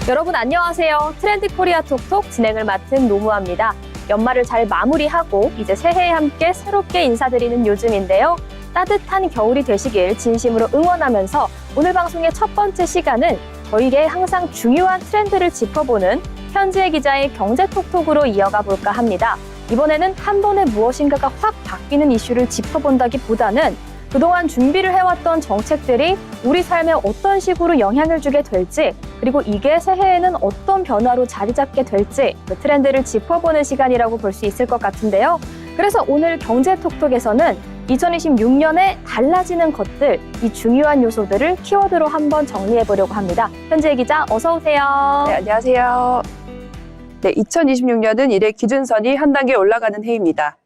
여러분 안녕하세요. 트렌드 코리아 톡톡 진행을 맡은 노무아입니다. 연말을 잘 마무리하고 이제 새해에 함께 새롭게 인사드리는 요즘인데요. 따뜻한 겨울이 되시길 진심으로 응원하면서 오늘 방송의 첫 번째 시간은 저에게 항상 중요한 트렌드를 짚어보는 현지의 기자의 경제톡톡으로 이어가 볼까 합니다. 이번에는 한 번에 무엇인가가 확 바뀌는 이슈를 짚어본다기보다는 그동안 준비를 해왔던 정책들이 우리 삶에 어떤 식으로 영향을 주게 될지, 그리고 이게 새해에는 어떤 변화로 자리 잡게 될지 그 트렌드를 짚어보는 시간이라고 볼 수 있을 것 같은데요. 그래서 오늘 경제톡톡에서는 2026년에 달라지는 것들, 이 중요한 요소들을 키워드로 한번 정리해보려고 합니다. 현지의 기자 어서 오세요. 네, 안녕하세요. 네, 2026년은 이래 기준선이 한 단계 올라가는 해입니다.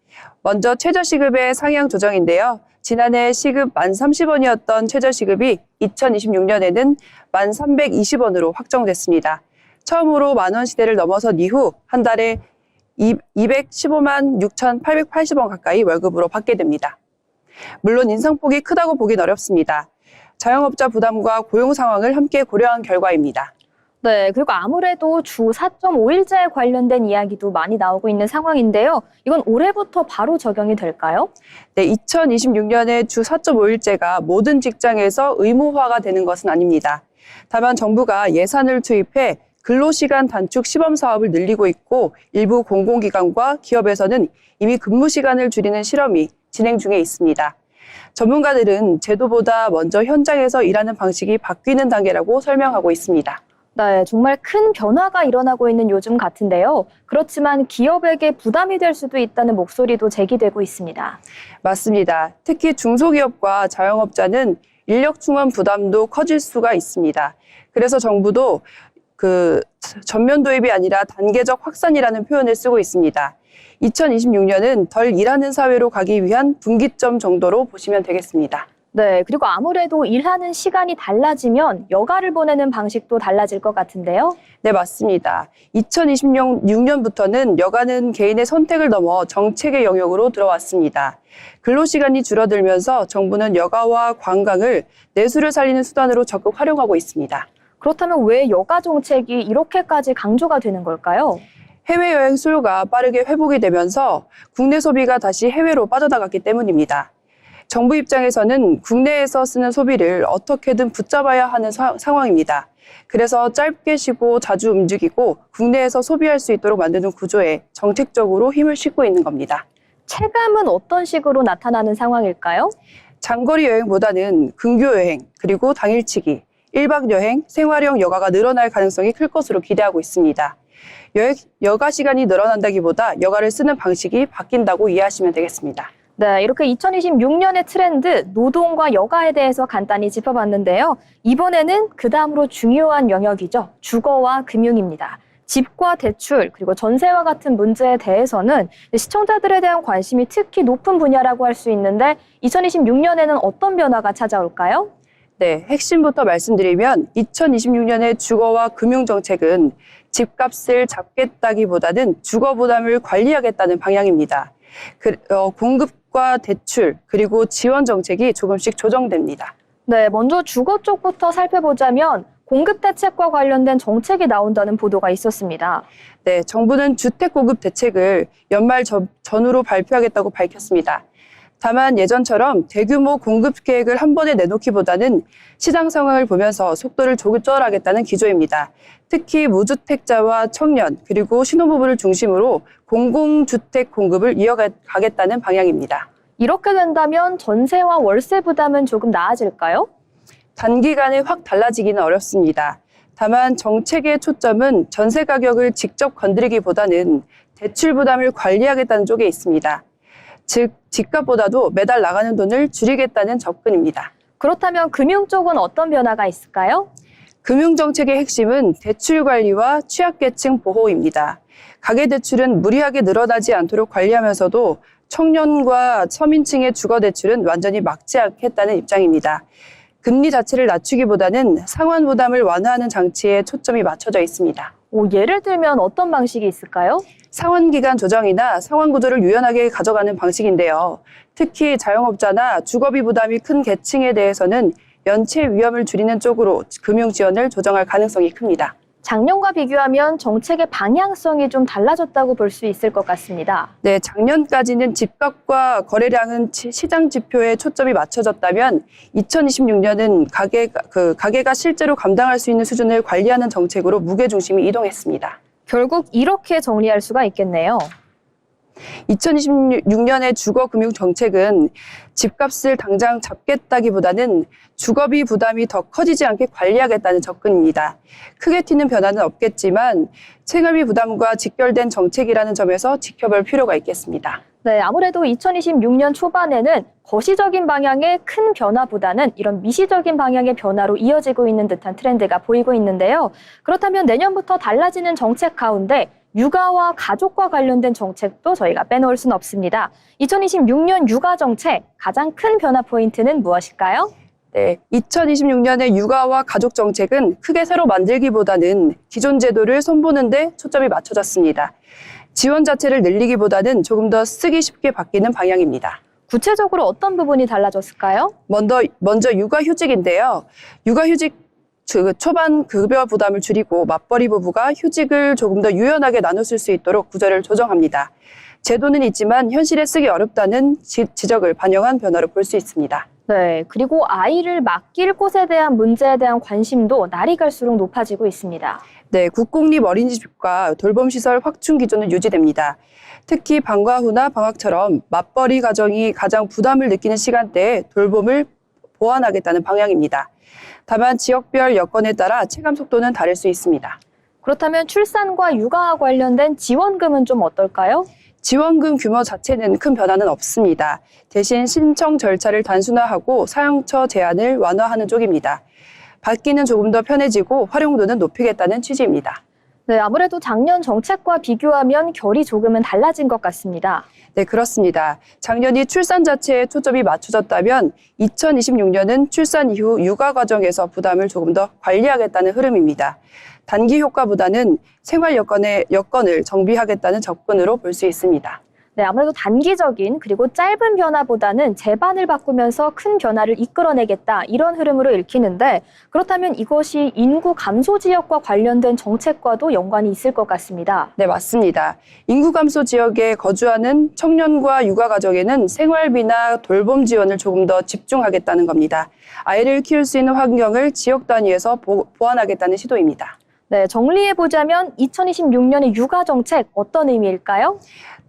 먼저 최저시급의 상향 조정인데요. 지난해 시급 1,030원이었던 최저시급이 2026년에는 1,320원으로 확정됐습니다. 처음으로 만원 시대를 넘어선 이후 한 달에 215만 6,880원 가까이 월급으로 받게 됩니다. 물론 인상폭이 크다고 보긴 어렵습니다. 자영업자 부담과 고용 상황을 함께 고려한 결과입니다. 네, 그리고 아무래도 주 4.5일제에 관련된 이야기도 많이 나오고 있는 상황인데요. 이건 올해부터 바로 적용이 될까요? 네, 2026년에 주 4.5일제가 모든 직장에서 의무화가 되는 것은 아닙니다. 다만 정부가 예산을 투입해 근로시간 단축 시범 사업을 늘리고 있고 일부 공공기관과 기업에서는 이미 근무 시간을 줄이는 실험이 진행 중에 있습니다. 전문가들은 제도보다 먼저 현장에서 일하는 방식이 바뀌는 단계라고 설명하고 있습니다. 네, 정말 큰 변화가 일어나고 있는 요즘 같은데요. 그렇지만 기업에게 부담이 될 수도 있다는 목소리도 제기되고 있습니다. 맞습니다. 특히 중소기업과 자영업자는 인력 충원 부담도 커질 수가 있습니다. 그래서 정부도 전면 도입이 아니라 단계적 확산이라는 표현을 쓰고 있습니다. 2026년은 덜 일하는 사회로 가기 위한 분기점 정도로 보시면 되겠습니다. 네, 그리고 아무래도 일하는 시간이 달라지면 여가를 보내는 방식도 달라질 것 같은데요. 네, 맞습니다. 2026년부터는 여가는 개인의 선택을 넘어 정책의 영역으로 들어왔습니다. 근로시간이 줄어들면서 정부는 여가와 관광을 내수를 살리는 수단으로 적극 활용하고 있습니다. 그렇다면 왜 여가 정책이 이렇게까지 강조가 되는 걸까요? 해외여행 수요가 빠르게 회복이 되면서 국내 소비가 다시 해외로 빠져나갔기 때문입니다. 정부 입장에서는 국내에서 쓰는 소비를 어떻게든 붙잡아야 하는 상황입니다. 그래서 짧게 쉬고 자주 움직이고 국내에서 소비할 수 있도록 만드는 구조에 정책적으로 힘을 싣고 있는 겁니다. 체감은 어떤 식으로 나타나는 상황일까요? 장거리 여행보다는 근교 여행, 그리고 당일치기, 1박 여행, 생활형 여가가 늘어날 가능성이 클 것으로 기대하고 있습니다. 여가 시간이 늘어난다기보다 여가를 쓰는 방식이 바뀐다고 이해하시면 되겠습니다. 네, 이렇게 2026년의 트렌드, 노동과 여가에 대해서 간단히 짚어봤는데요. 이번에는 그 다음으로 중요한 영역이죠. 주거와 금융입니다. 집과 대출, 그리고 전세와 같은 문제에 대해서는 시청자들에 대한 관심이 특히 높은 분야라고 할 수 있는데 2026년에는 어떤 변화가 찾아올까요? 네, 핵심부터 말씀드리면 2026년의 주거와 금융정책은 집값을 잡겠다기보다는 주거 부담을 관리하겠다는 방향입니다. 공급과 대출, 그리고 지원 정책이 조금씩 조정됩니다. 네, 먼저 주거 쪽부터 살펴보자면 공급 대책과 관련된 정책이 나온다는 보도가 있었습니다. 네, 정부는 주택 공급 대책을 연말 전후로 발표하겠다고 밝혔습니다. 다만 예전처럼 대규모 공급 계획을 한 번에 내놓기보다는 시장 상황을 보면서 속도를 조절하겠다는 기조입니다. 특히 무주택자와 청년, 그리고 신혼부부를 중심으로 공공주택 공급을 이어가겠다는 방향입니다. 이렇게 된다면 전세와 월세 부담은 조금 나아질까요? 단기간에 확 달라지기는 어렵습니다. 다만 정책의 초점은 전세 가격을 직접 건드리기보다는 대출 부담을 관리하겠다는 쪽에 있습니다. 즉, 집값보다도 매달 나가는 돈을 줄이겠다는 접근입니다. 그렇다면 금융 쪽은 어떤 변화가 있을까요? 금융정책의 핵심은 대출 관리와 취약계층 보호입니다. 가계대출은 무리하게 늘어나지 않도록 관리하면서도 청년과 서민층의 주거대출은 완전히 막지 않겠다는 입장입니다. 금리 자체를 낮추기보다는 상환 부담을 완화하는 장치에 초점이 맞춰져 있습니다. 예를 들면 어떤 방식이 있을까요? 상환기간 조정이나 상환 구조를 유연하게 가져가는 방식인데요. 특히 자영업자나 주거비 부담이 큰 계층에 대해서는 연체 위험을 줄이는 쪽으로 금융 지원을 조정할 가능성이 큽니다. 작년과 비교하면 정책의 방향성이 좀 달라졌다고 볼 수 있을 것 같습니다. 네, 작년까지는 집값과 거래량은 시장 지표에 초점이 맞춰졌다면 2026년은 가계가 실제로 감당할 수 있는 수준을 관리하는 정책으로 무게중심이 이동했습니다. 결국 이렇게 정리할 수가 있겠네요. 2026년의 주거금융 정책은 집값을 당장 잡겠다기보다는 주거비 부담이 더 커지지 않게 관리하겠다는 접근입니다. 크게 튀는 변화는 없겠지만 생활비 부담과 직결된 정책이라는 점에서 지켜볼 필요가 있겠습니다. 네, 아무래도 2026년 초반에는 거시적인 방향의 큰 변화보다는 이런 미시적인 방향의 변화로 이어지고 있는 듯한 트렌드가 보이고 있는데요. 그렇다면 내년부터 달라지는 정책 가운데 육아와 가족과 관련된 정책도 저희가 빼놓을 수는 없습니다. 2026년 육아 정책 가장 큰 변화 포인트는 무엇일까요? 네, 2026년의 육아와 가족 정책은 크게 새로 만들기보다는 기존 제도를 손보는 데 초점이 맞춰졌습니다. 지원 자체를 늘리기보다는 조금 더 쓰기 쉽게 바뀌는 방향입니다. 구체적으로 어떤 부분이 달라졌을까요? 먼저 육아휴직인데요. 육아휴직 초반 급여 부담을 줄이고 맞벌이 부부가 휴직을 조금 더 유연하게 나눠 쓸 수 있도록 구조를 조정합니다. 제도는 있지만 현실에 쓰기 어렵다는 지적을 반영한 변화로 볼 수 있습니다. 네, 그리고 아이를 맡길 곳에 대한 문제에 대한 관심도 날이 갈수록 높아지고 있습니다. 네, 국공립 어린이집과 돌봄시설 확충 기조는 유지됩니다. 특히 방과 후나 방학처럼 맞벌이 가정이 가장 부담을 느끼는 시간대에 돌봄을 보완하겠다는 방향입니다. 다만 지역별 여건에 따라 체감 속도는 다를 수 있습니다. 그렇다면 출산과 육아와 관련된 지원금은 좀 어떨까요? 지원금 규모 자체는 큰 변화는 없습니다. 대신 신청 절차를 단순화하고 사용처 제한을 완화하는 쪽입니다. 받기는 조금 더 편해지고 활용도는 높이겠다는 취지입니다. 네, 아무래도 작년 정책과 비교하면 결이 조금은 달라진 것 같습니다. 네, 그렇습니다. 작년이 출산 자체에 초점이 맞춰졌다면 2026년은 출산 이후 육아 과정에서 부담을 조금 더 관리하겠다는 흐름입니다. 단기 효과보다는 생활 여건을 정비하겠다는 접근으로 볼 수 있습니다. 네, 아무래도 단기적인 그리고 짧은 변화보다는 제반을 바꾸면서 큰 변화를 이끌어내겠다 이런 흐름으로 읽히는데 그렇다면 이것이 인구 감소 지역과 관련된 정책과도 연관이 있을 것 같습니다. 네, 맞습니다. 인구 감소 지역에 거주하는 청년과 육아 가정에는 생활비나 돌봄 지원을 조금 더 집중하겠다는 겁니다. 아이를 키울 수 있는 환경을 지역 단위에서 보완하겠다는 시도입니다. 네, 정리해보자면 2026년의 육아 정책 어떤 의미일까요?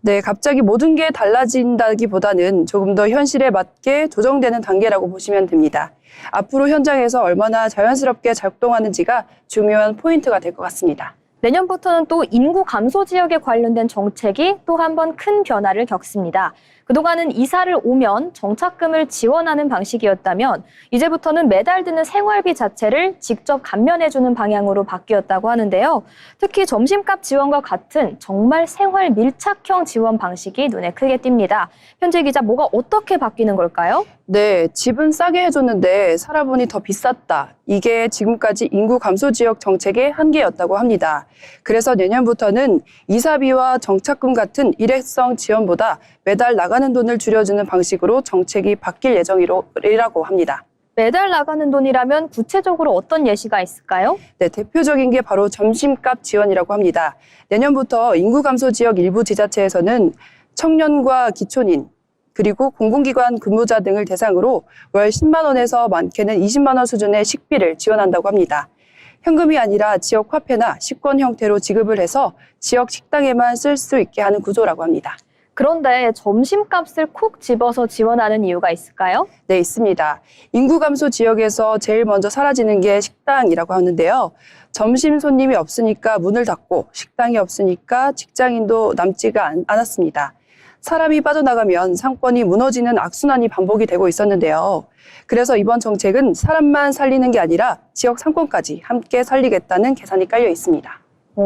네, 갑자기 모든 게 달라진다기보다는 조금 더 현실에 맞게 조정되는 단계라고 보시면 됩니다. 앞으로 현장에서 얼마나 자연스럽게 작동하는지가 중요한 포인트가 될 것 같습니다. 내년부터는 또 인구 감소 지역에 관련된 정책이 또 한 번 큰 변화를 겪습니다. 그동안은 이사를 오면 정착금을 지원하는 방식이었다면 이제부터는 매달 드는 생활비 자체를 직접 감면해주는 방향으로 바뀌었다고 하는데요. 특히 점심값 지원과 같은 정말 생활 밀착형 지원 방식이 눈에 크게 띕니다. 현재 기자, 뭐가 어떻게 바뀌는 걸까요? 네, 집은 싸게 해줬는데 살아보니 더 비쌌다. 이게 지금까지 인구 감소 지역 정책의 한계였다고 합니다. 그래서 내년부터는 이사비와 정착금 같은 일회성 지원보다 매달 나가는 돈을 줄여주는 방식으로 정책이 바뀔 예정이라고 합니다. 매달 나가는 돈이라면 구체적으로 어떤 예시가 있을까요? 네, 대표적인 게 바로 점심값 지원이라고 합니다. 내년부터 인구 감소 지역 일부 지자체에서는 청년과 기촌인, 그리고 공공기관 근무자 등을 대상으로 월 10만 원에서 많게는 20만 원 수준의 식비를 지원한다고 합니다. 현금이 아니라 지역 화폐나 식권 형태로 지급을 해서 지역 식당에만 쓸 수 있게 하는 구조라고 합니다. 그런데 점심값을 콕 집어서 지원하는 이유가 있을까요? 네, 있습니다. 인구 감소 지역에서 제일 먼저 사라지는 게 식당이라고 하는데요. 점심 손님이 없으니까 문을 닫고 식당이 없으니까 직장인도 남지가 않았습니다. 사람이 빠져나가면 상권이 무너지는 악순환이 반복이 되고 있었는데요. 그래서 이번 정책은 사람만 살리는 게 아니라 지역 상권까지 함께 살리겠다는 계산이 깔려 있습니다.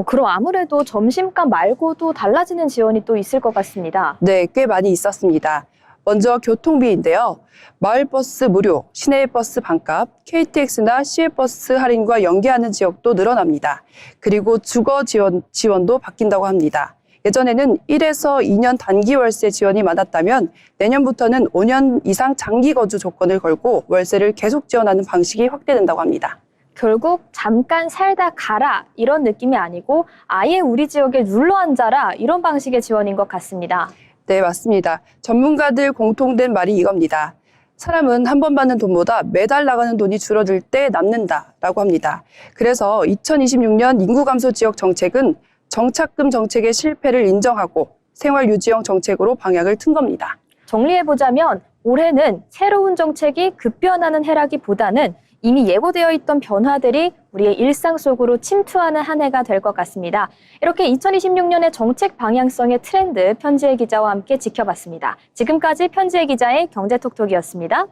그럼 아무래도 점심값 말고도 달라지는 지원이 또 있을 것 같습니다. 네, 꽤 많이 있었습니다. 먼저 교통비인데요. 마을버스 무료, 시내버스 반값, KTX나 시외버스 할인과 연계하는 지역도 늘어납니다. 그리고 주거 지원도 바뀐다고 합니다. 예전에는 1에서 2년 단기 월세 지원이 많았다면 내년부터는 5년 이상 장기 거주 조건을 걸고 월세를 계속 지원하는 방식이 확대된다고 합니다. 결국 잠깐 살다 가라 이런 느낌이 아니고 아예 우리 지역에 눌러 앉아라 이런 방식의 지원인 것 같습니다. 네, 맞습니다. 전문가들 공통된 말이 이겁니다. 사람은 한 번 받는 돈보다 매달 나가는 돈이 줄어들 때 남는다라고 합니다. 그래서 2026년 인구 감소 지역 정책은 정착금 정책의 실패를 인정하고 생활 유지형 정책으로 방향을 튼 겁니다. 정리해보자면 올해는 새로운 정책이 급변하는 해라기보다는 이미 예고되어 있던 변화들이 우리의 일상 속으로 침투하는 한 해가 될 것 같습니다. 이렇게 2026년의 정책 방향성의 트렌드 편지혜 기자와 함께 지켜봤습니다. 지금까지 편지혜 기자의 경제톡톡이었습니다.